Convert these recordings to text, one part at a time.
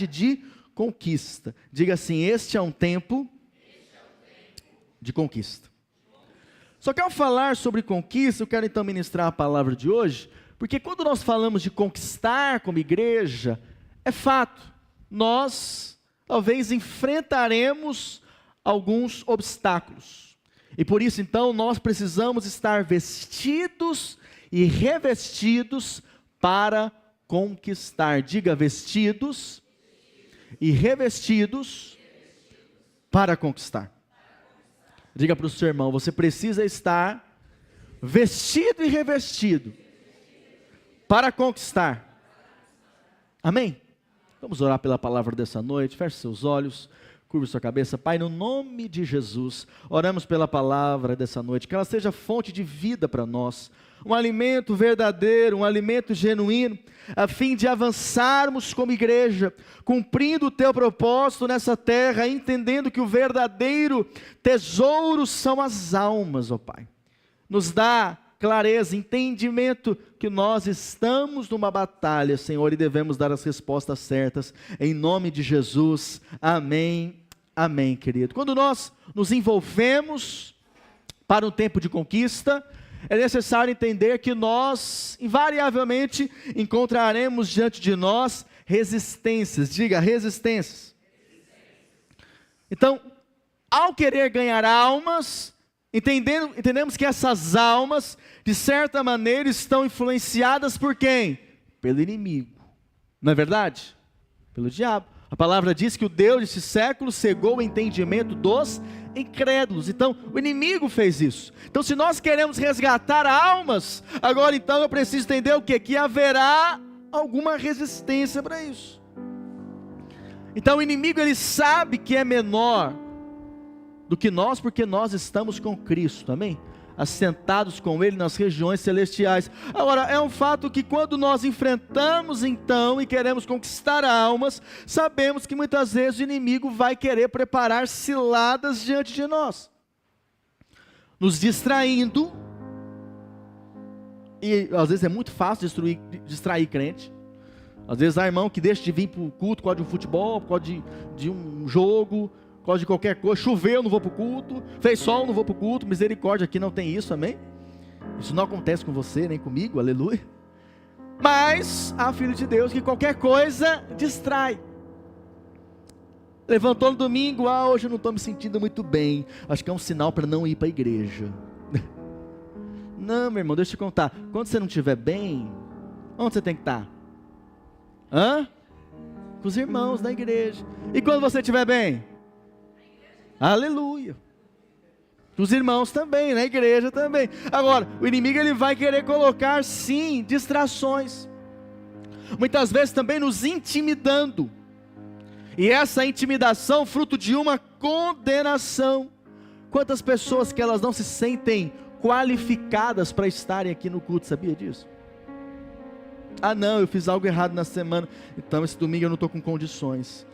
de conquista. Diga assim: este é um tempo de conquista. Só que ao falar sobre conquista, eu quero então ministrar a palavra de hoje, porque quando nós falamos de conquistar como igreja, é fato, nós talvez enfrentaremos alguns obstáculos. E por isso então nós precisamos estar vestidos e revestidos para conquistar. Diga: vestidos e revestidos para conquistar. Diga para o seu irmão: você precisa estar vestido e revestido para conquistar. Amém? Vamos orar pela palavra dessa noite. Feche seus olhos, curve sua cabeça. Pai, no nome de Jesus, oramos pela palavra dessa noite, que ela seja fonte de vida para nós, um alimento verdadeiro, um alimento genuíno, a fim de avançarmos como igreja, cumprindo o teu propósito nessa terra, entendendo que o verdadeiro tesouro são as almas, ó Pai. Nos dá clareza, entendimento que nós estamos numa batalha, Senhor, e devemos dar as respostas certas, em nome de Jesus. Amém, amém, querido. Quando nós nos envolvemos para um tempo de conquista, é necessário entender que nós, invariavelmente, encontraremos diante de nós resistências. Diga: resistências. Então, ao querer ganhar almas, entendemos que essas almas, de certa maneira, estão influenciadas por quem? Pelo inimigo. Não é verdade? Pelo diabo. A palavra diz que o Deus desse século cegou o entendimento dos incrédulos. Então, o inimigo fez isso. Então, se nós queremos resgatar almas, agora então eu preciso entender o quê? Que haverá alguma resistência para isso. Então, o inimigo, ele sabe que é menor do que nós, porque nós estamos com Cristo, amém? Assentados com Ele nas regiões celestiais. Agora, é um fato que quando nós enfrentamos então e queremos conquistar almas, sabemos que muitas vezes o inimigo vai querer preparar ciladas diante de nós, nos distraindo, e às vezes é muito fácil distrair crente. Às vezes há irmão que deixa de vir para o culto por causa de um futebol, por causa de um jogo, por causa de qualquer coisa. Choveu, não vou para o culto. Fez sol, não vou para o culto. Misericórdia, aqui não tem isso, amém? Isso não acontece com você, nem comigo, aleluia. Mas há filho de Deus que qualquer coisa distrai. Levantou no domingo: hoje eu não estou me sentindo muito bem, acho que é um sinal para não ir para a igreja. Não, meu irmão, deixa eu te contar, quando você não estiver bem, onde você tem que estar? Com os irmãos da igreja. E quando você estiver bem? Aleluia. Os irmãos também, na igreja também. Agora, o inimigo, ele vai querer colocar sim distrações, muitas vezes também nos intimidando, e essa intimidação fruto de uma condenação. Quantas pessoas que elas não se sentem qualificadas para estarem aqui no culto, sabia disso? Não, eu fiz algo errado na semana, então esse domingo eu não estou com condições.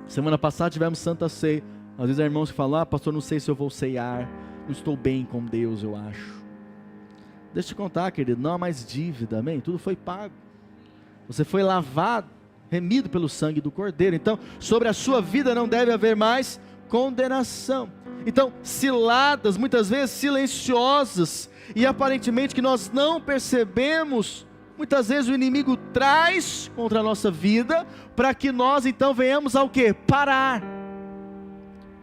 Semana passada tivemos Santa Ceia. Às vezes há irmãos que falam: pastor, não sei se eu vou ceiar, não estou bem com Deus, eu acho. Deixa eu te contar, querido, não há mais dívida, amém? Tudo foi pago, você foi lavado, remido pelo sangue do Cordeiro. Então, sobre a sua vida não deve haver mais condenação. Então, ciladas, muitas vezes silenciosas, e aparentemente que nós não percebemos, muitas vezes o inimigo traz contra a nossa vida, para que nós então venhamos ao quê? Parar.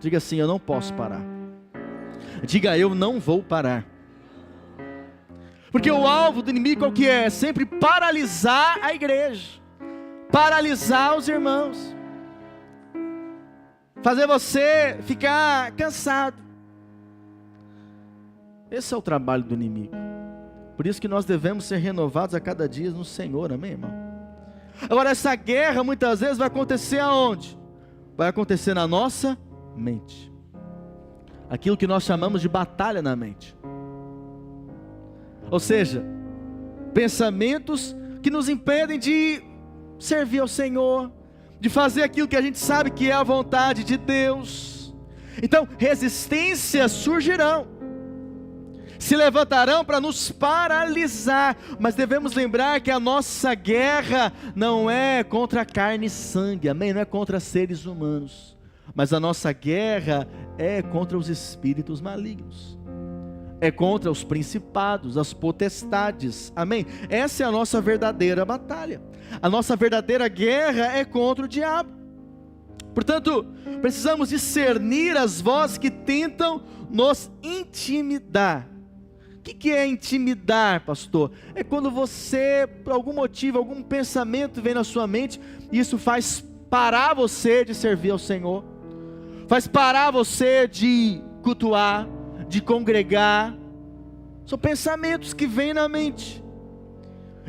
Diga assim: eu não posso parar. Diga: eu não vou parar. Porque o alvo do inimigo qual que é? É sempre paralisar a igreja, paralisar os irmãos, fazer você ficar cansado. Esse é o trabalho do inimigo. Por isso que nós devemos ser renovados a cada dia no Senhor, amém, irmão? Agora, essa guerra muitas vezes vai acontecer aonde? Vai acontecer na nossa mente. Aquilo que nós chamamos de batalha na mente. Ou seja, pensamentos que nos impedem de servir ao Senhor, de fazer aquilo que a gente sabe que é a vontade de Deus. Então, resistências surgirão. se levantarão para nos paralisar. Mas devemos lembrar que a nossa guerra não é contra carne e sangue, amém? Não é contra seres humanos, mas a nossa guerra é contra os espíritos malignos, é contra os principados, as potestades, amém? Essa é a nossa verdadeira batalha. A nossa verdadeira guerra é contra o diabo. Portanto, precisamos discernir as vozes que tentam nos intimidar. O que é intimidar, pastor? É quando você, por algum motivo, algum pensamento vem na sua mente, e isso faz parar você de servir ao Senhor, faz parar você de cultuar, de congregar. São pensamentos que vêm na mente,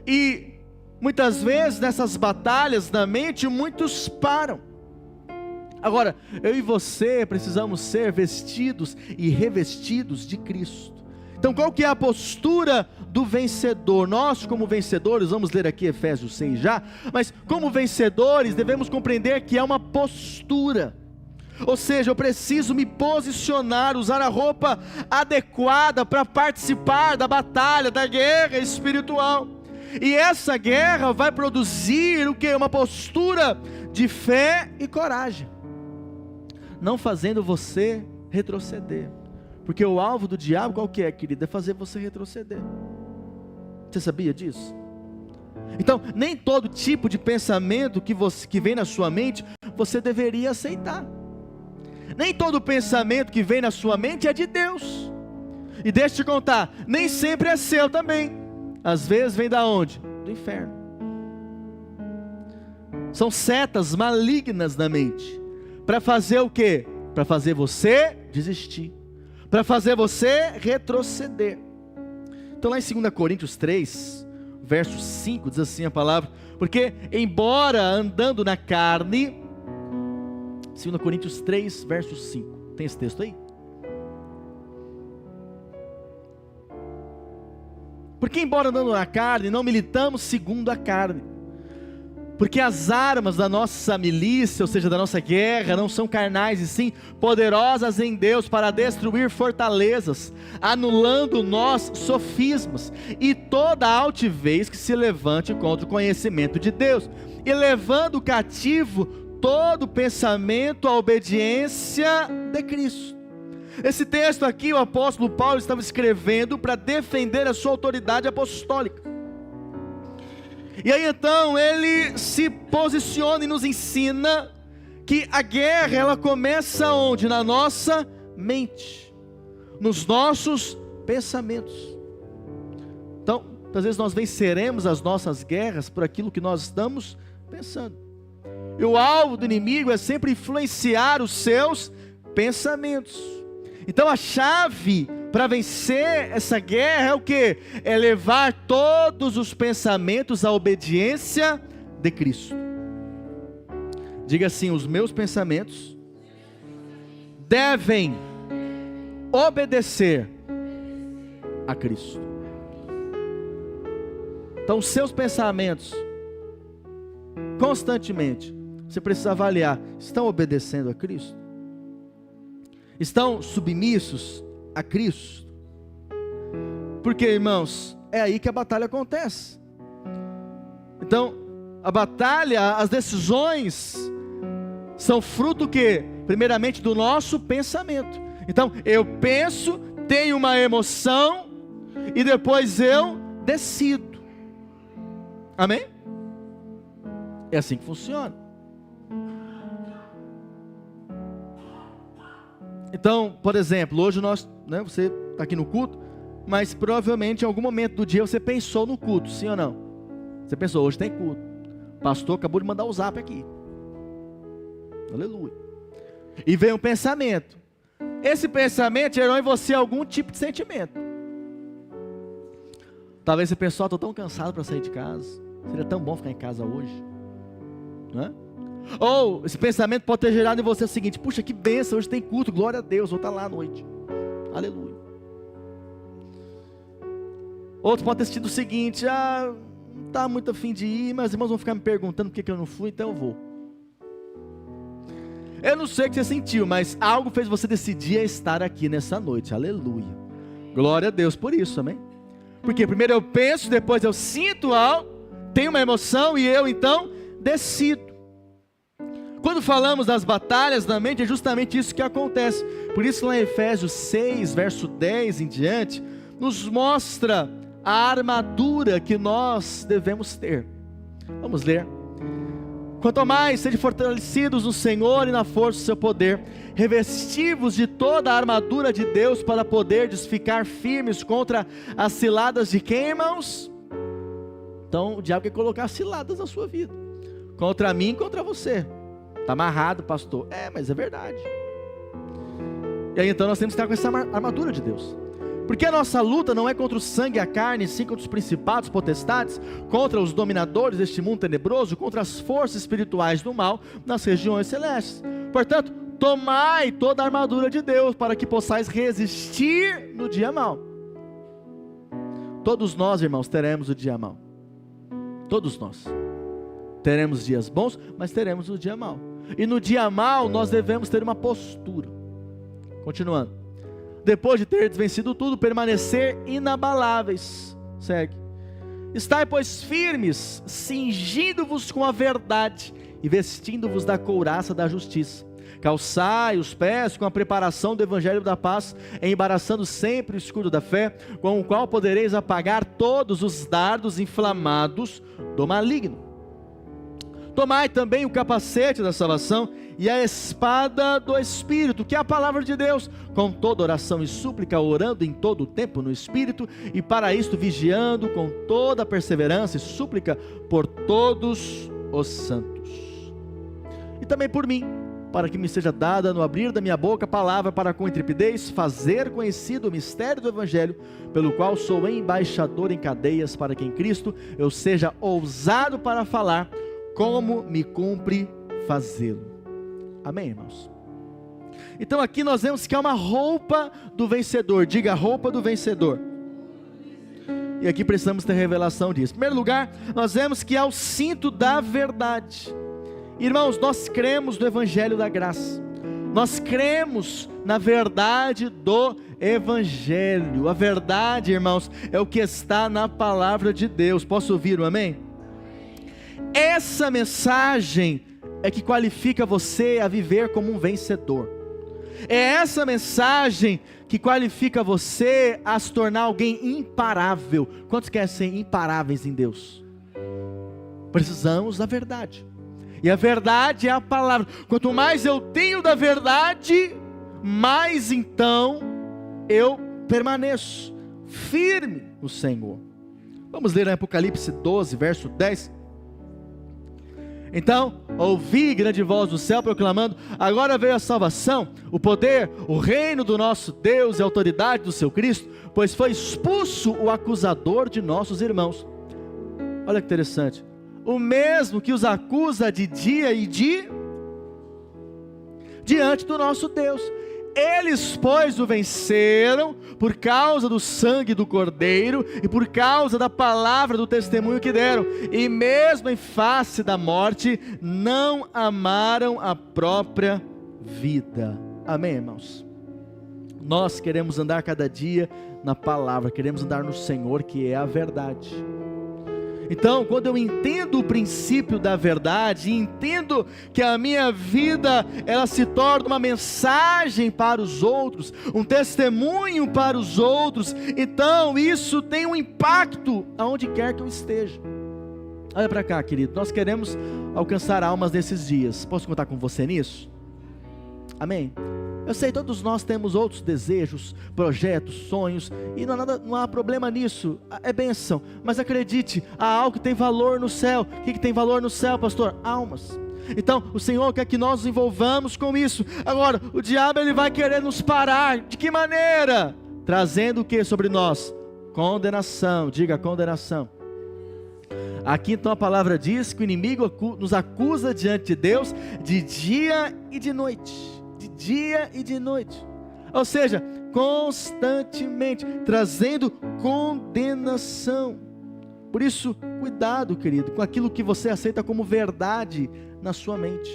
e muitas vezes nessas batalhas da mente, muitos param. Agora, eu e você precisamos ser vestidos e revestidos de Cristo. Então qual que é a postura do vencedor? Nós como vencedores, vamos ler aqui Efésios 6 já, mas como vencedores devemos compreender que é uma postura. Ou seja, eu preciso me posicionar, usar a roupa adequada para participar da batalha, da guerra espiritual. E essa guerra vai produzir o que? Uma postura de fé e coragem, não fazendo você retroceder. Porque o alvo do diabo qual que é, querido? É fazer você retroceder. Você sabia disso? Então, nem todo tipo de pensamento que vem na sua mente, você deveria aceitar. Nem todo pensamento que vem na sua mente é de Deus. E deixa eu te contar, nem sempre é seu também. Às vezes vem da onde? Do inferno. São setas malignas na mente. Para fazer o quê? Para fazer você desistir, para fazer você retroceder. Então lá em 2 Coríntios 3, verso 5, diz assim a palavra: porque embora andando na carne, 2 Coríntios 3, verso 5, tem esse texto aí? Porque embora andando na carne, não militamos segundo a carne. Porque as armas da nossa milícia, ou seja, da nossa guerra, não são carnais, e sim poderosas em Deus para destruir fortalezas, anulando nós sofismas e toda altivez que se levante contra o conhecimento de Deus, e levando cativo todo pensamento à obediência de Cristo. Esse texto aqui, o apóstolo Paulo estava escrevendo para defender a sua autoridade apostólica. E aí então ele se posiciona e nos ensina que a guerra ela começa onde? Na nossa mente, nos nossos pensamentos. Então, às vezes nós venceremos as nossas guerras por aquilo que nós estamos pensando. E o alvo do inimigo é sempre influenciar os seus pensamentos. Então a chave para vencer essa guerra é o que? É levar todos os pensamentos à obediência de Cristo. Diga assim: os meus pensamentos devem obedecer a Cristo. Então os seus pensamentos, constantemente, você precisa avaliar: estão obedecendo a Cristo? Estão submissos a Cristo? Porque, irmãos, é aí que a batalha acontece. Então, a batalha, as decisões são fruto que, primeiramente, do nosso pensamento. Então, eu penso, tenho uma emoção e depois eu decido. Amém? É assim que funciona. Então, por exemplo, hoje nós, você está aqui no culto, mas provavelmente em algum momento do dia você pensou no culto, sim ou não? Você pensou: hoje tem culto, o pastor acabou de mandar o zap aqui, aleluia, e veio um pensamento. Esse pensamento gerou em você algum tipo de sentimento. Talvez você pensou: estou tão cansado para sair de casa, seria tão bom ficar em casa hoje, não é? Ou esse pensamento pode ter gerado em você o seguinte: puxa, que bênção, hoje tem culto, glória a Deus, vou estar lá à noite, aleluia. Outro pode ter sido o seguinte: não está muito a fim de ir, mas os irmãos vão ficar me perguntando por que eu não fui, então eu vou. Eu não sei o que você sentiu, mas algo fez você decidir a estar aqui nessa noite, aleluia. Glória a Deus por isso, amém? Porque primeiro eu penso, depois eu sinto algo, tenho uma emoção e eu então decido. Quando falamos das batalhas da mente, é justamente isso que acontece. Por isso lá em Efésios 6, verso 10 em diante, nos mostra a armadura que nós devemos ter. Vamos ler. Quanto mais sede fortalecidos no Senhor e na força do seu poder, revestivos de toda a armadura de Deus para poderdes ficar firmes contra as ciladas de quem, irmãos? Então o diabo quer colocar ciladas na sua vida, contra mim e contra você. Está amarrado, pastor. Mas é verdade. E aí então nós temos que estar com essa armadura de Deus. Porque a nossa luta não é contra o sangue e a carne, sim contra os principados, potestades, contra os dominadores deste mundo tenebroso, contra as forças espirituais do mal nas regiões celestes. Portanto, tomai toda a armadura de Deus para que possais resistir no dia mau. Todos nós, irmãos, teremos o dia mau. Todos nós. Teremos dias bons, mas teremos o dia mau. E no dia mau nós devemos ter uma postura. Continuando. Depois de ter vencido tudo, permanecer inabaláveis. Segue. Estai, pois, firmes, cingindo-vos com a verdade e vestindo-vos da couraça da justiça. Calçai os pés com a preparação do evangelho da paz, embaraçando sempre o escudo da fé, com o qual podereis apagar todos os dardos inflamados do maligno. Tomai também o capacete da salvação e a espada do Espírito, que é a palavra de Deus, com toda oração e súplica, orando em todo o tempo no Espírito, e para isto vigiando com toda perseverança e súplica por todos os santos. E também por mim, para que me seja dada no abrir da minha boca a palavra para com intrepidez fazer conhecido o mistério do Evangelho, pelo qual sou embaixador em cadeias, para que em Cristo eu seja ousado para falar, como me cumpre fazê-lo. Amém, irmãos? Então aqui nós vemos que há uma roupa do vencedor. Diga, roupa do vencedor. E aqui precisamos ter revelação disso. Em primeiro lugar, nós vemos que há o cinto da verdade. Irmãos, nós cremos no Evangelho da graça. Nós cremos na verdade do Evangelho. A verdade, irmãos, é o que está na palavra de Deus. Posso ouvir um amém? Essa mensagem é que qualifica você a viver como um vencedor. É essa mensagem que qualifica você a se tornar alguém imparável. Quantos querem ser imparáveis em Deus? Precisamos da verdade. E a verdade é a palavra. Quanto mais eu tenho da verdade, mais então eu permaneço firme no Senhor. Vamos ler Apocalipse 12, verso 10. Então, ouvi grande voz do céu proclamando: agora veio a salvação, o poder, o reino do nosso Deus e a autoridade do seu Cristo, pois foi expulso o acusador de nossos irmãos. Olha que interessante. O mesmo que os acusa de dia e diante do nosso Deus. Eles, pois, o venceram por causa do sangue do Cordeiro e por causa da palavra do testemunho que deram, e mesmo em face da morte, não amaram a própria vida. Amém, irmãos? Nós queremos andar cada dia na palavra, queremos andar no Senhor, que é a verdade. Então, quando eu entendo o princípio da verdade, e entendo que a minha vida, ela se torna uma mensagem para os outros, um testemunho para os outros, então isso tem um impacto aonde quer que eu esteja. Olha para cá, querido, nós queremos alcançar almas nesses dias. Posso contar com você nisso? Amém? Eu sei, todos nós temos outros desejos, projetos, sonhos, e não há problema nisso, é bênção, mas acredite, há algo que tem valor no céu. O que tem valor no céu, pastor? Almas. Então o Senhor quer que nós nos envolvamos com isso. Agora, o diabo, ele vai querer nos parar. De que maneira? Trazendo o que sobre nós? Condenação. Diga, condenação. Aqui então a palavra diz que o inimigo nos acusa diante de Deus de dia e de noite. De dia e de noite, ou seja, constantemente trazendo condenação. Por isso, cuidado, querido, com aquilo que você aceita como verdade na sua mente.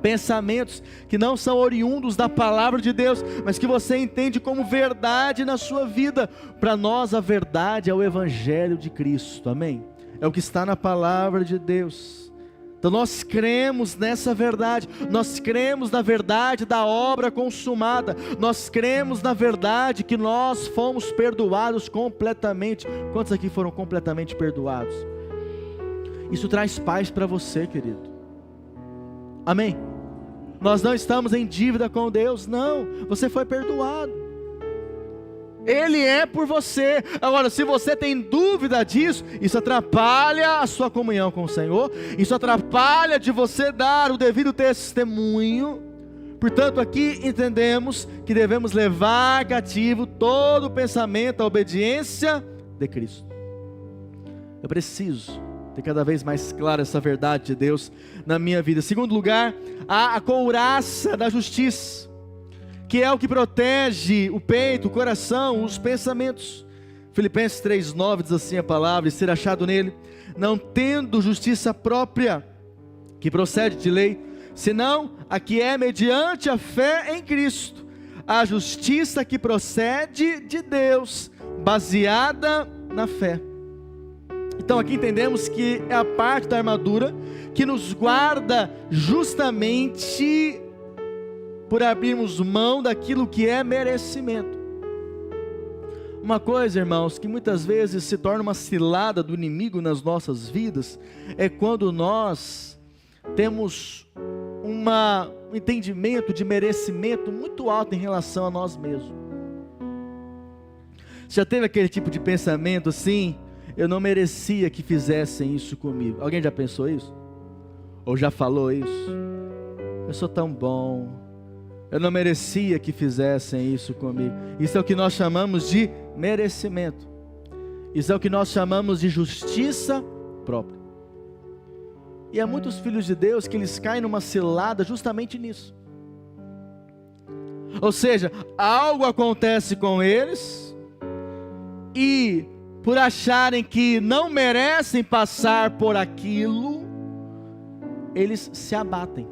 pensamentos que não são oriundos da palavra de Deus, mas que você entende como verdade na sua vida. Para nós a verdade é o Evangelho de Cristo, amém? É o que está na palavra de Deus. Então nós cremos nessa verdade, nós cremos na verdade da obra consumada, nós cremos na verdade que nós fomos perdoados completamente. Quantos aqui foram completamente perdoados? Isso traz paz para você, querido, amém? Nós não estamos em dívida com Deus, não, você foi perdoado. Ele é por você. Agora, se você tem dúvida disso, isso atrapalha a sua comunhão com o Senhor, isso atrapalha de você dar o devido testemunho. Portanto, aqui entendemos que devemos levar cativo todo o pensamento à obediência de Cristo. Eu preciso ter cada vez mais clara essa verdade de Deus na minha vida. Segundo lugar, a couraça da justiça, que é o que protege o peito, o coração, os pensamentos. Filipenses 3,9 diz assim a palavra: e ser achado nele, não tendo justiça própria, que procede de lei, senão a que é mediante a fé em Cristo, a justiça que procede de Deus, baseada na fé. Então aqui entendemos que é a parte da armadura que nos guarda justamente por abrirmos mão daquilo que é merecimento. Uma coisa, irmãos, que muitas vezes se torna uma cilada do inimigo nas nossas vidas, é quando nós temos um entendimento de merecimento muito alto em relação a nós mesmos. Já teve aquele tipo de pensamento assim: eu não merecia que fizessem isso comigo? Alguém já pensou isso? Ou já falou isso? Eu sou tão bom, eu não merecia que fizessem isso comigo. Isso é o que nós chamamos de merecimento. Isso é o que nós chamamos de justiça própria. E há muitos filhos de Deus que eles caem numa cilada justamente nisso. Ou seja, algo acontece com eles, e por acharem que não merecem passar por aquilo, eles se abatem,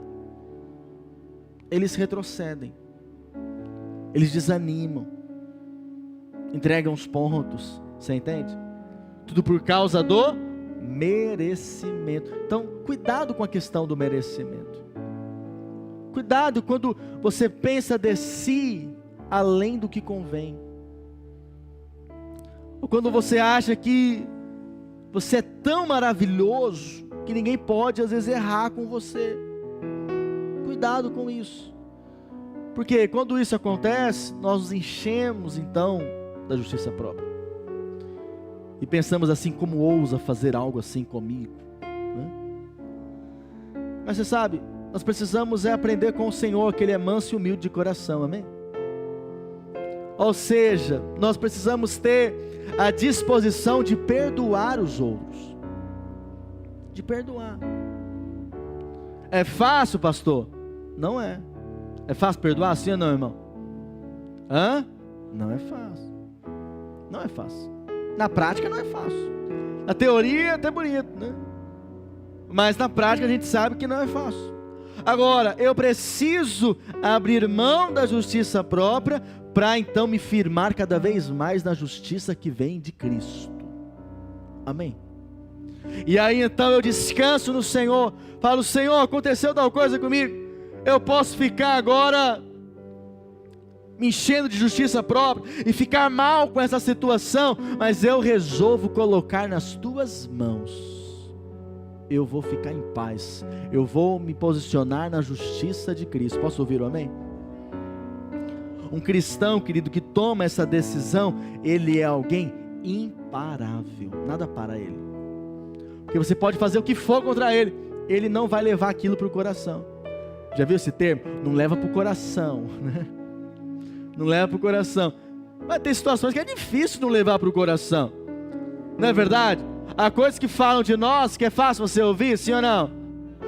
eles retrocedem, eles desanimam, entregam os pontos. Você entende? Tudo por causa do merecimento. Então, cuidado com a questão do merecimento. Cuidado quando você pensa de si além do que convém. Ou quando você acha que você é tão maravilhoso que ninguém pode às vezes errar com você. Cuidado com isso. Porque quando isso acontece, nós nos enchemos então da justiça própria. E pensamos assim: como ousa fazer algo assim comigo? Mas você sabe, nós precisamos aprender com o Senhor, que Ele é manso e humilde de coração, amém? Ou seja, nós precisamos ter a disposição de perdoar os outros. De perdoar. É fácil, pastor? Não é. É fácil perdoar, sim ou não, irmão? Não é fácil. Não é fácil. Na prática não é fácil. Na teoria é até bonito, né? Mas na prática a gente sabe que não é fácil. Agora, eu preciso abrir mão da justiça própria para então me firmar cada vez mais na justiça que vem de Cristo. Amém? E aí então eu descanso no Senhor. Falo: Senhor, aconteceu tal coisa comigo. Eu posso ficar agora me enchendo de justiça própria e ficar mal com essa situação, mas eu resolvo colocar nas tuas mãos. Eu vou ficar em paz, eu vou me posicionar na justiça de Cristo. Posso ouvir o amém? Um cristão, querido, que toma essa decisão, ele é alguém imparável, nada para ele, porque você pode fazer o que for contra ele, ele não vai levar aquilo para o coração. Já viu esse termo? Não leva para o coração, né? Não leva para o coração. Mas tem situações que é difícil não levar para o coração, não é verdade? Há coisas que falam de nós que é fácil você ouvir, sim ou não?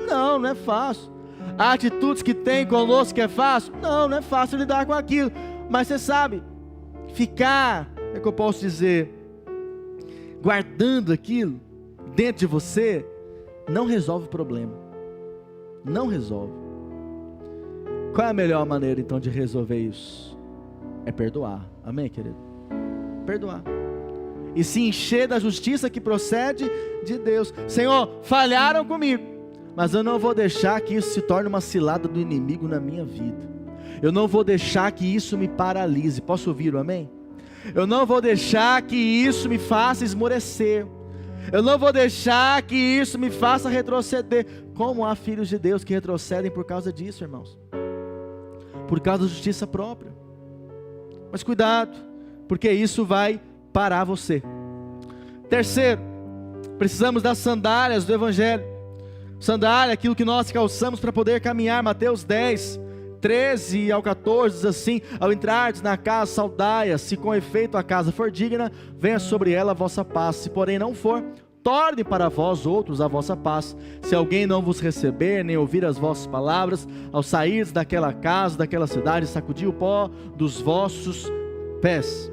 Não, não é fácil. Há atitudes que tem conosco que é fácil? Não, não é fácil lidar com aquilo. Mas você sabe, ficar, é que eu posso dizer, guardando aquilo dentro de você, não resolve o problema. Não resolve. Qual é a melhor maneira então de resolver isso? É perdoar, amém, querido? Perdoar. E se encher da justiça que procede de Deus. Senhor, falharam comigo, mas eu não vou deixar que isso se torne uma cilada do inimigo na minha vida. Eu não vou deixar que isso me paralise. Posso ouvir o amém? Eu não vou deixar que isso me faça esmorecer. Eu não vou deixar que isso me faça retroceder. Como há filhos de Deus que retrocedem por causa disso, irmãos? Por causa da justiça própria. Mas cuidado, porque isso vai parar você. Terceiro, precisamos das sandálias do Evangelho. Sandália, aquilo que nós calçamos para poder caminhar. Mateus 10, 13 ao 14 diz assim: ao entrardes na casa, saudai-a, se com efeito a casa for digna, venha sobre ela a vossa paz, se porém não for, torne para vós outros a vossa paz. Se alguém não vos receber, nem ouvir as vossas palavras, ao sairdes daquela casa, daquela cidade, sacudi o pó dos vossos pés.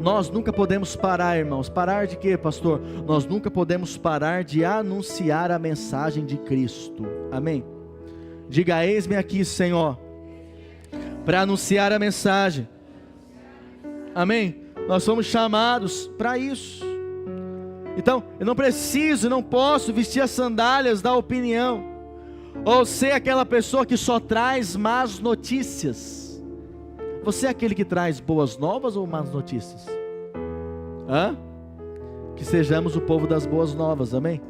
Nós nunca podemos parar, irmãos. Parar de quê, pastor? Nós nunca podemos parar de anunciar a mensagem de Cristo, amém? Diga: eis-me aqui, Senhor, para anunciar a mensagem, amém? Nós somos chamados para isso. Então, eu não preciso, não posso vestir as sandálias da opinião, ou ser aquela pessoa que só traz más notícias. Você é aquele que traz boas novas ou más notícias? Que sejamos o povo das boas novas, amém?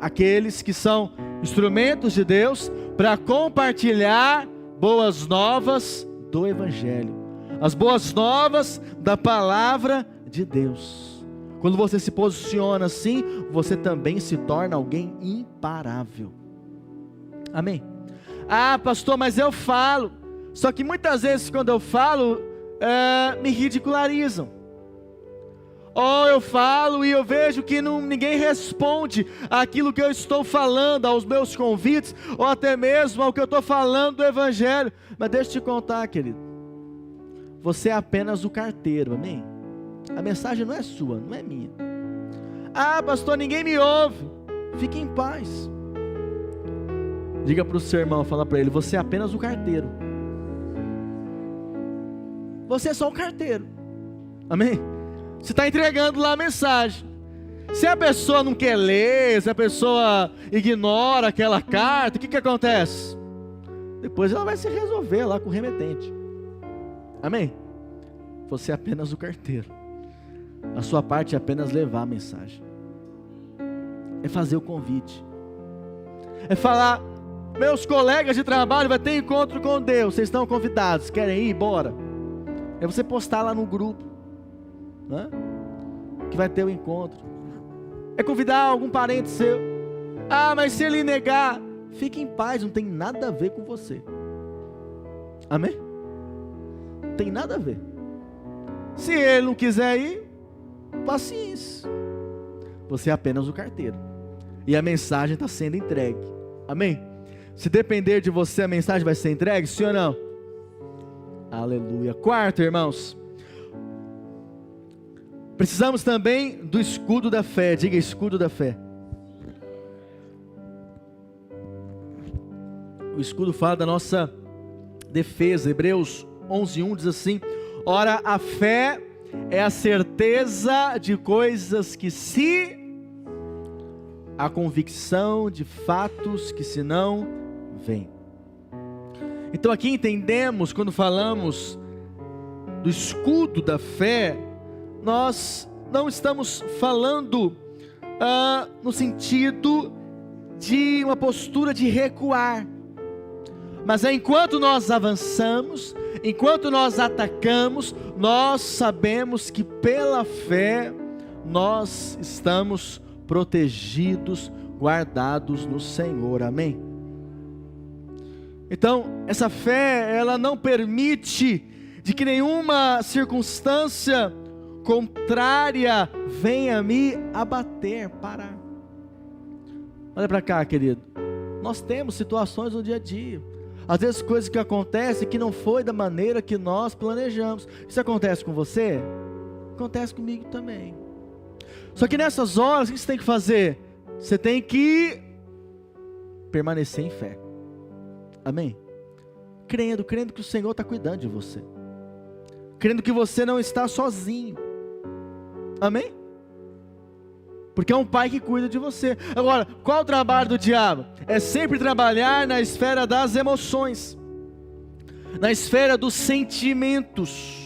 Aqueles que são instrumentos de Deus para compartilhar boas novas do Evangelho, as boas novas da palavra de Deus. Quando você se posiciona assim, você também se torna alguém imparável, amém? Pastor, mas eu falo, só que muitas vezes quando eu falo, me ridicularizam. Ou eu falo e eu vejo que ninguém responde àquilo que eu estou falando, aos meus convites, ou até mesmo ao que eu estou falando do Evangelho. Mas deixa eu te contar, querido, você é apenas o carteiro, amém? A mensagem não é sua, não é minha. Pastor, ninguém me ouve. Fique em paz. Diga para o seu irmão, fala para ele: você é apenas o carteiro. Você é só um carteiro, amém? Você está entregando lá a mensagem. Se a pessoa não quer ler, se a pessoa ignora aquela carta, o que acontece? Depois ela vai se resolver lá com o remetente, amém? Você é apenas o carteiro. A sua parte é apenas levar a mensagem, é fazer o convite, é falar: meus colegas de trabalho vai ter encontro com Deus, vocês estão convidados, querem ir? Bora. É você postar lá no grupo, né, que vai ter o encontro. É convidar algum parente seu. Mas se ele negar, fique em paz, não tem nada a ver com você, amém? Não tem nada a ver. Se ele não quiser ir, paciência. Você é apenas o carteiro, e a mensagem está sendo entregue, amém? Se depender de você, a mensagem vai ser entregue, sim ou não? Aleluia. Quarto, irmãos, precisamos também do escudo da fé. Diga: escudo da fé. O escudo fala da nossa defesa. Hebreus 11:1 diz assim: ora, a fé é a certeza de coisas que se, a convicção de fatos que se não veem. Então aqui entendemos, quando falamos do escudo da fé, nós não estamos falando no sentido de uma postura de recuar, mas enquanto nós avançamos, enquanto nós atacamos, nós sabemos que pela fé nós estamos protegidos, guardados no Senhor, amém? Então, essa fé, ela não permite de que nenhuma circunstância contrária venha me abater, parar. Olha para cá, querido. Nós temos situações no dia a dia, às vezes coisas que acontecem que não foi da maneira que nós planejamos. Isso acontece com você? Acontece comigo também. Só que nessas horas, o que você tem que fazer? Você tem que permanecer em fé, amém? crendo que o Senhor está cuidando de você, crendo que você não está sozinho, amém? Porque é um pai que cuida de você. Agora, qual o trabalho do diabo? É sempre trabalhar na esfera das emoções, na esfera dos sentimentos.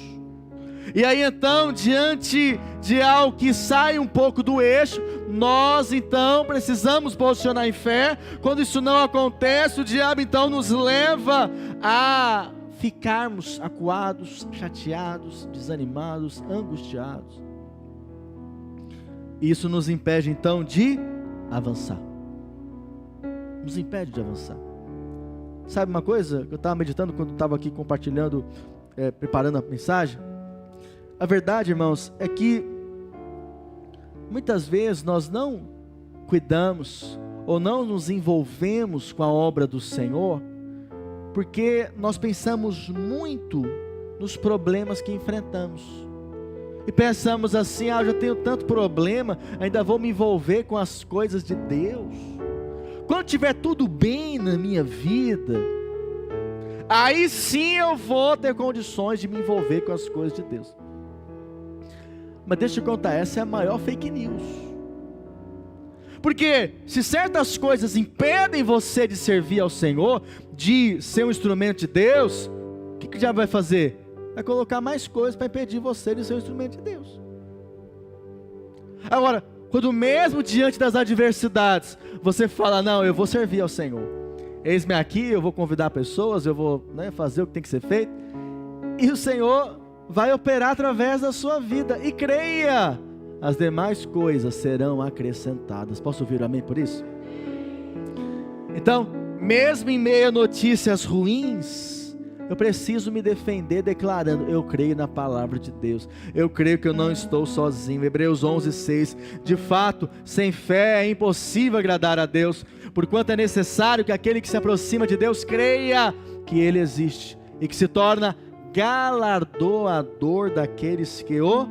E aí então, diante de algo que sai um pouco do eixo, nós então precisamos posicionar em fé. Quando isso não acontece, o diabo então nos leva a ficarmos acuados, chateados, desanimados, angustiados. Isso nos impede então de avançar. Nos impede de avançar. Sabe uma coisa que eu estava meditando quando estava aqui compartilhando, preparando a mensagem? A verdade, irmãos, é que muitas vezes nós não cuidamos ou não nos envolvemos com a obra do Senhor, porque nós pensamos muito nos problemas que enfrentamos. E pensamos assim, eu já tenho tanto problema, ainda vou me envolver com as coisas de Deus. Quando tiver tudo bem na minha vida, aí sim eu vou ter condições de me envolver com as coisas de Deus. Mas deixa eu te contar, essa é a maior fake news. Porque se certas coisas impedem você de servir ao Senhor, de ser um instrumento de Deus, o que o diabo vai fazer? Vai colocar mais coisas para impedir você de ser um instrumento de Deus. Agora, quando mesmo diante das adversidades, você fala, não, eu vou servir ao Senhor. Eis-me aqui, eu vou convidar pessoas, eu vou fazer o que tem que ser feito. E o Senhor vai operar através da sua vida. E creia, as demais coisas serão acrescentadas. Posso ouvir amém por isso? Então, mesmo em meio a notícias ruins, eu preciso me defender declarando, eu creio na palavra de Deus, eu creio que eu não estou sozinho. Hebreus 11:6, de fato, sem fé é impossível agradar a Deus, porquanto é necessário que aquele que se aproxima de Deus creia que Ele existe, e que se torna galardoador daqueles que o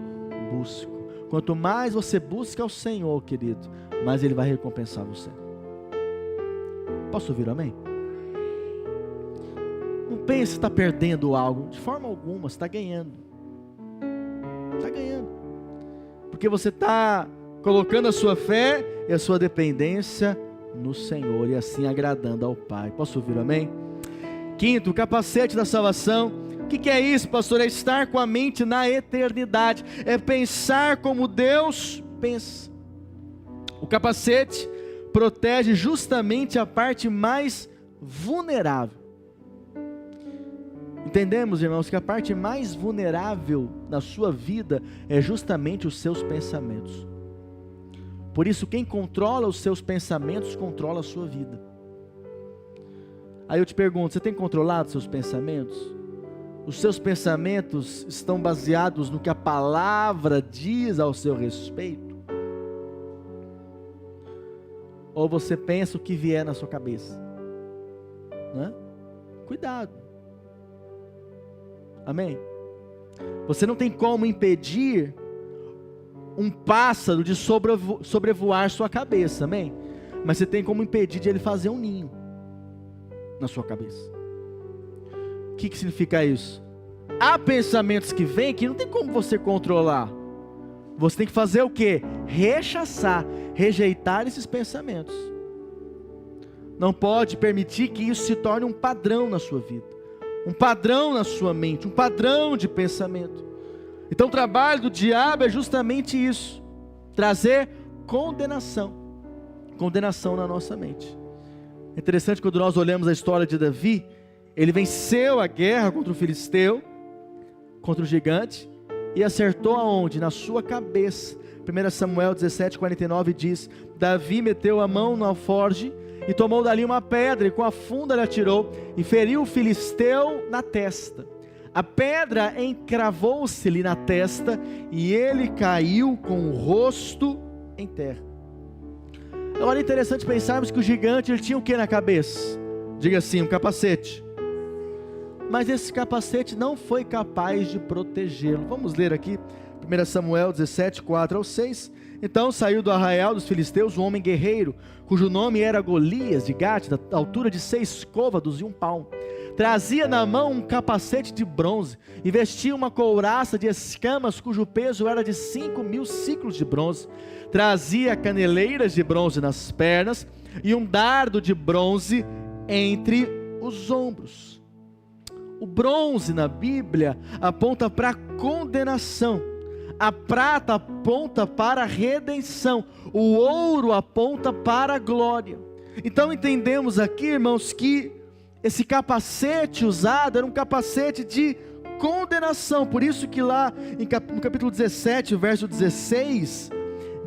buscam. Quanto mais você busca o Senhor, querido, mais Ele vai recompensar você. Posso ouvir amém? Não pense que está perdendo algo, de forma alguma, você está ganhando. Está ganhando. Porque você está colocando a sua fé e a sua dependência no Senhor, e assim agradando ao Pai. Posso ouvir amém? Quinto, o capacete da salvação. O que é isso, pastor? É estar com a mente na eternidade, é pensar como Deus pensa. O capacete protege justamente a parte mais vulnerável. Entendemos, irmãos, que a parte mais vulnerável na sua vida é justamente os seus pensamentos. Por isso, quem controla os seus pensamentos, controla a sua vida. Aí eu te pergunto, você tem controlado seus pensamentos? Os seus pensamentos estão baseados no que a palavra diz ao seu respeito? Ou você pensa o que vier na sua cabeça? Né? Cuidado. Amém? Você não tem como impedir um pássaro de sobrevoar sua cabeça, amém? Mas você tem como impedir de ele fazer um ninho na sua cabeça. O que significa isso? Há pensamentos que vêm que não tem como você controlar. Você tem que fazer o quê? Rechaçar, rejeitar esses pensamentos. Não pode permitir que isso se torne um padrão na sua vida, um padrão na sua mente, um padrão de pensamento. Então o trabalho do diabo é justamente isso, trazer condenação na nossa mente. É interessante quando nós olhamos a história de Davi, ele venceu a guerra contra o filisteu, contra o gigante, e acertou aonde? Na sua cabeça. 1 Samuel 17:49 diz, Davi meteu a mão no alforje, e tomou dali uma pedra, e com a funda lhe atirou, e feriu o filisteu na testa. A pedra encravou-se-lhe na testa, e ele caiu com o rosto em terra. Agora é interessante pensarmos que o gigante, ele tinha o que na cabeça? Diga assim, um capacete. Mas esse capacete não foi capaz de protegê-lo. Vamos ler aqui, 1 Samuel 17:4-6. Então saiu do arraial dos filisteus um homem guerreiro, cujo nome era Golias de Gate, da altura de 6 côvados e 1 palmo. Trazia na mão um capacete de bronze e vestia uma couraça de escamas cujo peso era de 5.000 ciclos de bronze. Trazia caneleiras de bronze nas pernas e um dardo de bronze entre os ombros. O bronze na Bíblia aponta para a condenação, a prata aponta para a redenção, o ouro aponta para a glória. Então entendemos aqui, irmãos, que esse capacete usado era um capacete de condenação. Por isso que lá no capítulo 17, verso 16,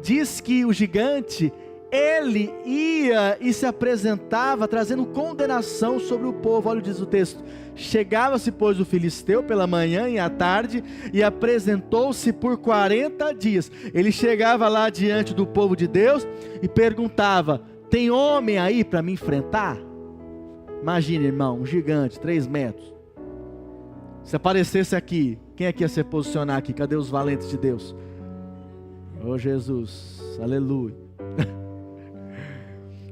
diz que o gigante, ele ia e se apresentava trazendo condenação sobre o povo. Olha o que diz o texto: chegava-se, pois, o filisteu pela manhã e à tarde, e apresentou-se por 40 dias. Ele chegava lá diante do povo de Deus e perguntava: tem homem aí para me enfrentar? Imagina, irmão, um gigante, 3 metros. Se aparecesse aqui, quem é que ia se posicionar aqui? Cadê os valentes de Deus? Oh Jesus, aleluia.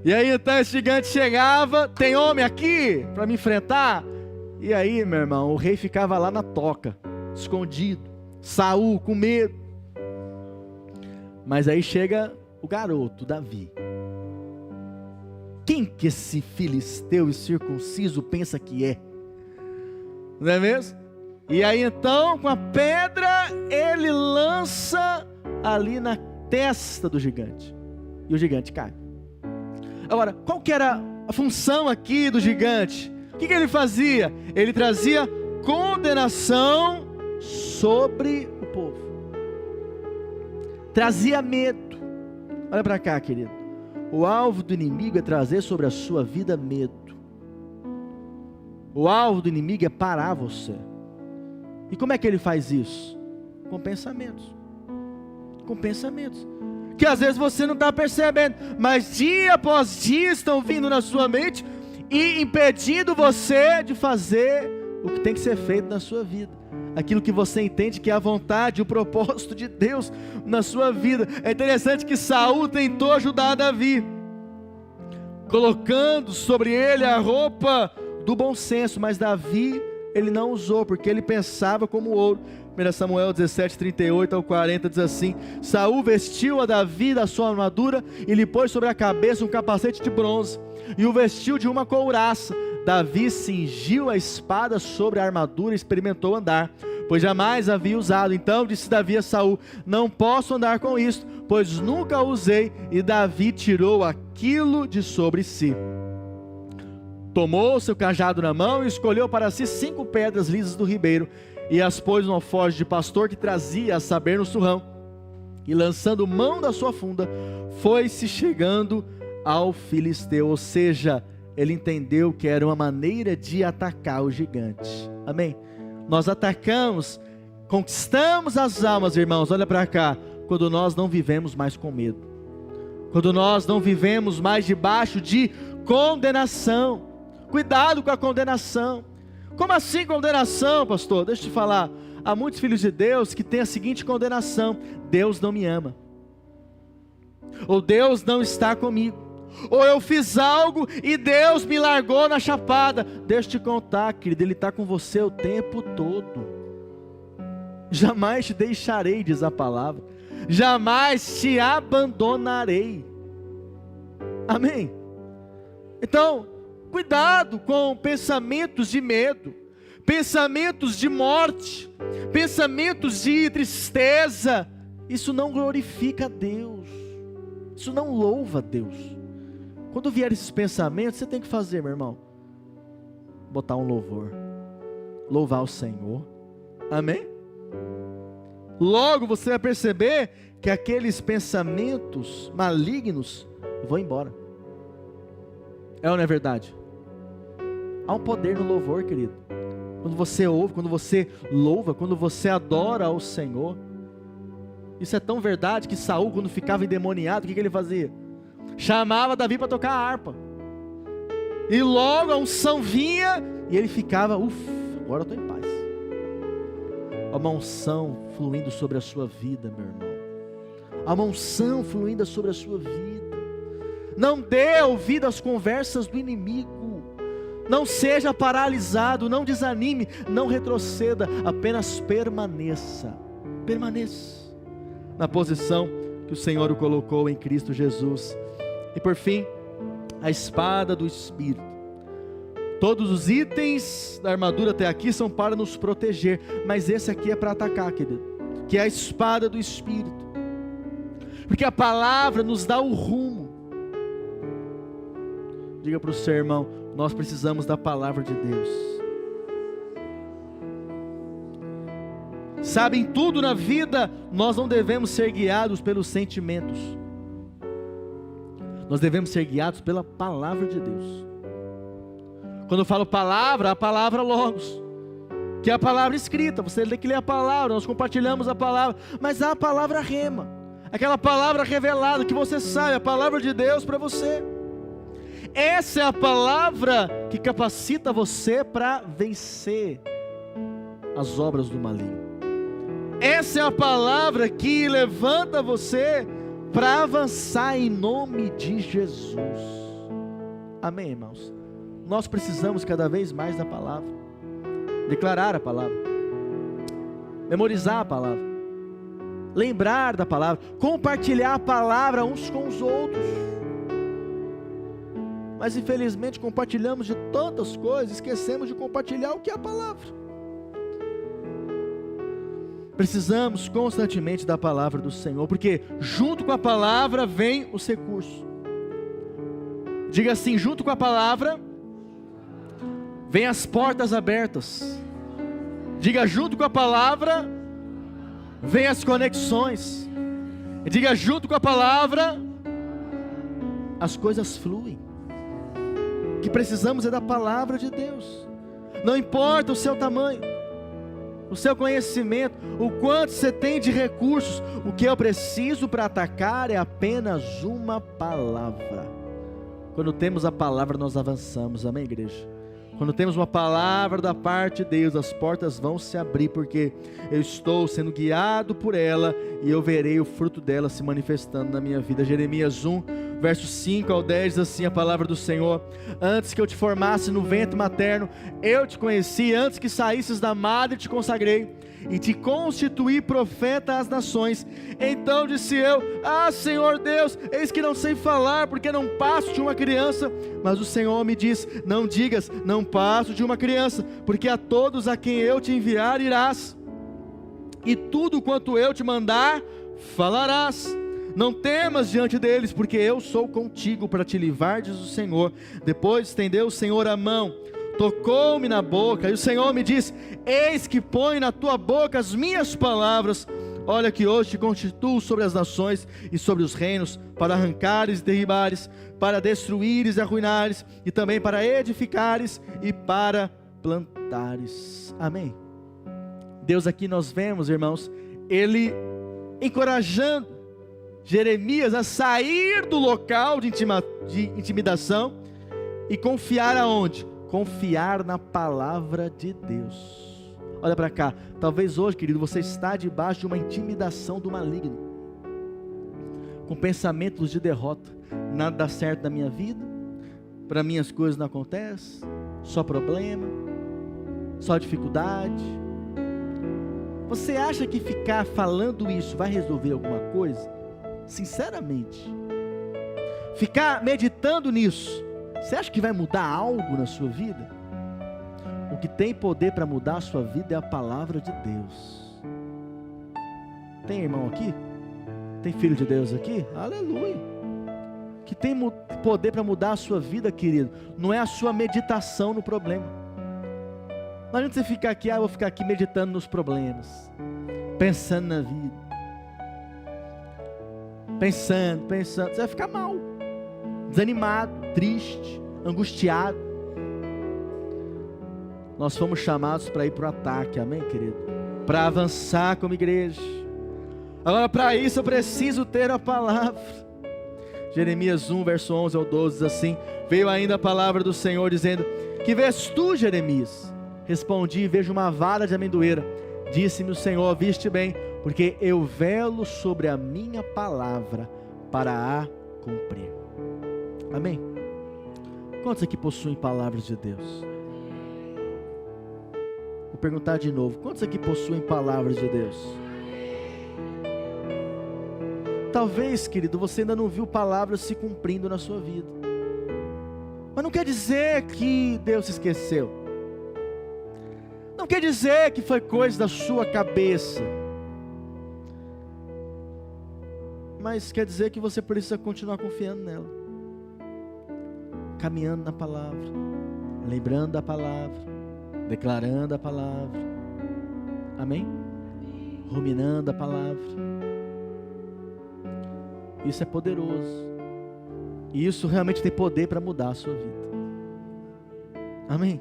E aí então esse gigante chegava: tem homem aqui para me enfrentar? E aí, meu irmão, o rei ficava lá na toca, escondido, Saul com medo. Mas aí chega o garoto, Davi. Quem que esse filisteu e circunciso pensa que é? Não é mesmo? E aí então, com a pedra, ele lança ali na testa do gigante, e o gigante cai. Agora, qual que era a função aqui do gigante? O que ele fazia? Ele trazia condenação sobre o povo, trazia medo. Olha para cá, querido. O alvo do inimigo é trazer sobre a sua vida medo. O alvo do inimigo é parar você. E como é que ele faz isso? Com pensamentos. Com pensamentos que às vezes você não está percebendo, mas dia após dia estão vindo na sua mente e impedindo você de fazer o que tem que ser feito na sua vida, aquilo que você entende que é a vontade, o propósito de Deus na sua vida. É interessante que Saul tentou ajudar Davi, colocando sobre ele a roupa do bom senso, mas Davi, ele não usou, porque ele pensava como ouro. 1 Samuel 17, 38 ao 40 diz assim: Saul vestiu a Davi da sua armadura e lhe pôs sobre a cabeça um capacete de bronze e o vestiu de uma couraça. Davi cingiu a espada sobre a armadura e experimentou andar, pois jamais havia usado. Então disse Davi a Saul: não posso andar com isto, pois nunca usei. E Davi tirou aquilo de sobre si. Tomou seu cajado na mão e escolheu para si 5 pedras lisas do ribeiro, e as pôs no alforje de pastor que trazia, a saber, no surrão. E lançando mão da sua funda, foi-se chegando ao filisteu. Ou seja, ele entendeu que era uma maneira de atacar o gigante. Amém? Nós atacamos, conquistamos as almas, irmãos, olha para cá, quando nós não vivemos mais com medo, quando nós não vivemos mais debaixo de condenação. Cuidado com a condenação. Como assim condenação, pastor? Deixa eu te falar, há muitos filhos de Deus que têm a seguinte condenação: Deus não me ama, ou Deus não está comigo, ou eu fiz algo e Deus me largou na chapada. Deixa eu te contar, querido, Ele está com você o tempo todo. Jamais te deixarei, diz a palavra, jamais te abandonarei. Amém? Então, cuidado com pensamentos de medo, pensamentos de morte, pensamentos de tristeza. Isso não glorifica a Deus, isso não louva a Deus. Quando vier esses pensamentos, você tem que fazer, meu irmão, botar um louvor, louvar o Senhor. Amém? Logo você vai perceber que aqueles pensamentos malignos vão embora. É ou não é verdade? Há um poder no louvor, querido. Quando você ouve, quando você louva, quando você adora ao Senhor. Isso é tão verdade que Saul, quando ficava endemoniado, o que ele fazia? Chamava Davi para tocar a harpa. E logo a unção vinha e ele ficava, agora eu estou em paz. Há uma unção fluindo sobre a sua vida, meu irmão. Há uma unção fluindo sobre a sua vida. Não dê ouvido às conversas do inimigo. Não seja paralisado, não desanime, não retroceda, apenas permaneça. Permaneça na posição que o Senhor o colocou em Cristo Jesus. E por fim, a espada do Espírito. Todos os itens da armadura até aqui são para nos proteger, mas esse aqui é para atacar, querido, que é a espada do Espírito, porque a palavra nos dá o rumo. Diga para o seu irmão: nós precisamos da palavra de Deus. Sabe, em tudo na vida, nós não devemos ser guiados pelos sentimentos, nós devemos ser guiados pela palavra de Deus. Quando eu falo palavra, a palavra logos, que é a palavra escrita, você tem que ler a palavra, nós compartilhamos a palavra, mas há a palavra rema, aquela palavra revelada, que você sabe, a palavra de Deus para você. Essa é a palavra que capacita você para vencer as obras do maligno. Essa é a palavra que levanta você para avançar em nome de Jesus. Amém, irmãos? Nós precisamos cada vez mais da palavra, declarar a palavra, memorizar a palavra, lembrar da palavra, compartilhar a palavra uns com os outros. Mas infelizmente compartilhamos de tantas coisas, esquecemos de compartilhar o que é a palavra. Precisamos constantemente da palavra do Senhor, porque junto com a palavra vem os recursos. Diga assim: junto com a palavra vem as portas abertas. Diga: junto com a palavra vem as conexões. Diga: junto com a palavra as coisas fluem. O que precisamos é da palavra de Deus. Não importa o seu tamanho, o seu conhecimento, o quanto você tem de recursos, o que eu preciso para atacar é apenas uma palavra. Quando temos a palavra, nós avançamos. Amém, igreja? Quando temos uma palavra da parte de Deus, as portas vão se abrir, porque eu estou sendo guiado por ela, e eu verei o fruto dela se manifestando na minha vida. Jeremias 1, versos 5 ao 10, diz assim a palavra do Senhor: antes que eu te formasse no ventre materno, eu te conheci, antes que saísses da madre te consagrei, e te constituí profeta às nações. Então disse eu: ah, Senhor Deus, eis que não sei falar, porque não passo de uma criança. Mas o Senhor me diz: não digas, não passo de uma criança, porque a todos a quem eu te enviar irás, e tudo quanto eu te mandar falarás. Não temas diante deles, porque eu sou contigo para te livrar, diz o Senhor. Depois estendeu o Senhor a mão, tocou-me na boca, e o Senhor me disse: eis que põe na tua boca as minhas palavras. Olha que hoje te constituo sobre as nações e sobre os reinos, para arrancares e derribares, para destruíres e arruinares, e também para edificares e para plantares. Amém? Deus, aqui nós vemos, irmãos, Ele encorajando Jeremias a sair do local de intimidação e confiar aonde? Confiar na palavra de Deus. Olha para cá, talvez hoje, querido, você está debaixo de uma intimidação do maligno, com pensamentos de derrota. Nada dá certo na minha vida, para mim as coisas não acontecem, só problema, só dificuldade. Você acha que ficar falando isso vai resolver alguma coisa? Sinceramente, ficar meditando nisso, você acha que vai mudar algo na sua vida? O que tem poder para mudar a sua vida é a palavra de Deus. Tem irmão aqui? Tem filho de Deus aqui? Aleluia! Que tem poder para mudar a sua vida, querido, não é a sua meditação no problema. Não adianta você ficar aqui: eu vou ficar aqui meditando nos problemas, pensando na vida, pensando, você vai ficar mal, desanimado, triste, angustiado. Nós fomos chamados para ir para o ataque, amém, querido? Para avançar como igreja. Agora, para isso eu preciso ter a palavra. Jeremias 1, verso 11 ao 12 diz assim: veio ainda a palavra do Senhor dizendo: que vês tu, Jeremias? Respondi: vejo uma vara de amendoeira. Disse-me o Senhor: viste bem, porque eu velo sobre a minha palavra para a cumprir. Amém? Quantos aqui possuem palavras de Deus? Vou perguntar de novo, quantos aqui possuem palavras de Deus? Talvez, querido, você ainda não viu palavras se cumprindo na sua vida. Mas não quer dizer que Deus se esqueceu. Não quer dizer que foi coisa da sua cabeça. Mas quer dizer que você precisa continuar confiando nela. Caminhando na palavra. Lembrando da palavra. Declarando a palavra. Amém? Ruminando a palavra. Isso é poderoso. E isso realmente tem poder para mudar a sua vida. Amém?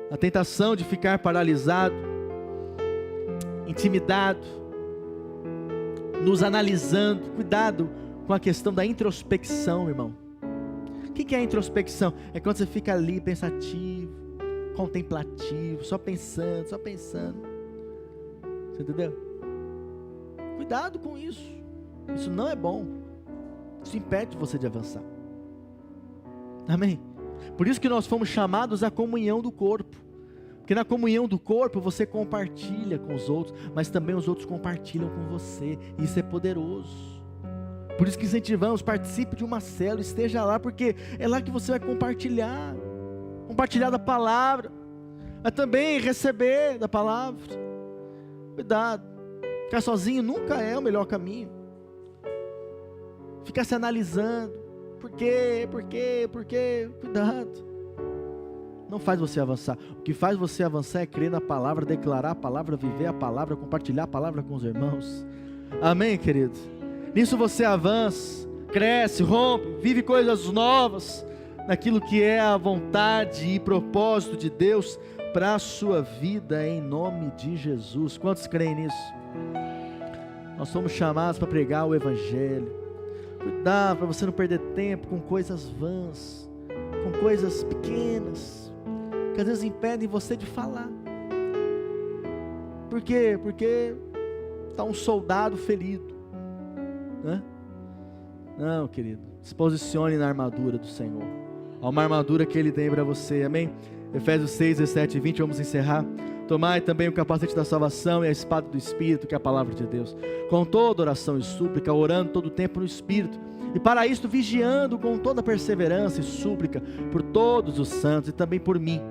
A tentação de ficar paralisado, intimidado, nos analisando. Cuidado com a questão da introspecção, irmão. O que é a introspecção? É quando você fica ali pensativo, contemplativo, só pensando. Você entendeu? Cuidado com isso. Isso não é bom. Isso impede você de avançar. Amém? Por isso que nós fomos chamados à comunhão do corpo. Porque na comunhão do corpo você compartilha com os outros, mas também os outros compartilham com você. Isso é poderoso. Por isso que incentivamos, participe de uma célula, esteja lá, porque é lá que você vai compartilhar da palavra, mas também receber da palavra. Cuidado, ficar sozinho nunca é o melhor caminho. Ficar se analisando, por quê, cuidado, não faz você avançar. O que faz você avançar é crer na palavra, declarar a palavra, viver a palavra, compartilhar a palavra com os irmãos. Amém, querido? Nisso você avança, cresce, rompe, vive coisas novas, naquilo que é a vontade e propósito de Deus para a sua vida, em nome de Jesus. Quantos creem nisso? Nós somos chamados para pregar o Evangelho. Cuidado para você não perder tempo com coisas vãs, com coisas pequenas, que às vezes impedem você de falar. Por quê? Porque está um soldado ferido, né? Não, querido, se posicione na armadura do Senhor. Há uma armadura que Ele tem para você, amém? Efésios 6, 17 e 20, vamos encerrar. Tomai também o capacete da salvação e a espada do Espírito, que é a palavra de Deus, com toda oração e súplica, orando todo o tempo no Espírito, e para isto vigiando com toda perseverança e súplica por todos os santos e também por mim,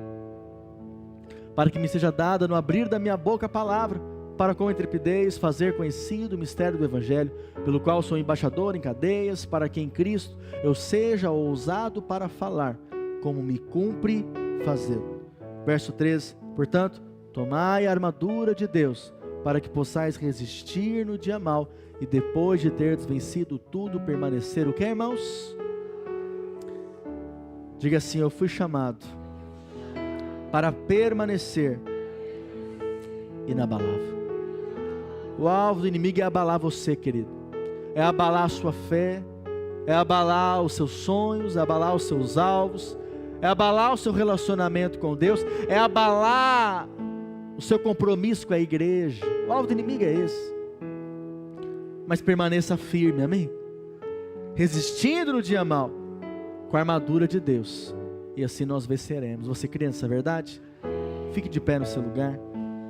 para que me seja dada no abrir da minha boca a palavra, para com intrepidez fazer conhecido o mistério do Evangelho, pelo qual sou embaixador em cadeias, para que em Cristo eu seja ousado para falar, como me cumpre fazê-lo. Verso 13, portanto, tomai a armadura de Deus, para que possais resistir no dia mau, e depois de teres vencido tudo, permanecer. O que, irmãos? Diga assim: eu fui chamado para permanecer inabalável. O alvo do inimigo é abalar você, querido. É abalar a sua fé, é abalar os seus sonhos, é abalar os seus alvos, é abalar o seu relacionamento com Deus, é abalar o seu compromisso com a igreja. O alvo do inimigo é esse. Mas permaneça firme, amém? Resistindo no dia mau, com a armadura de Deus, e assim nós venceremos. Você crê nessa verdade? Fique de pé no seu lugar.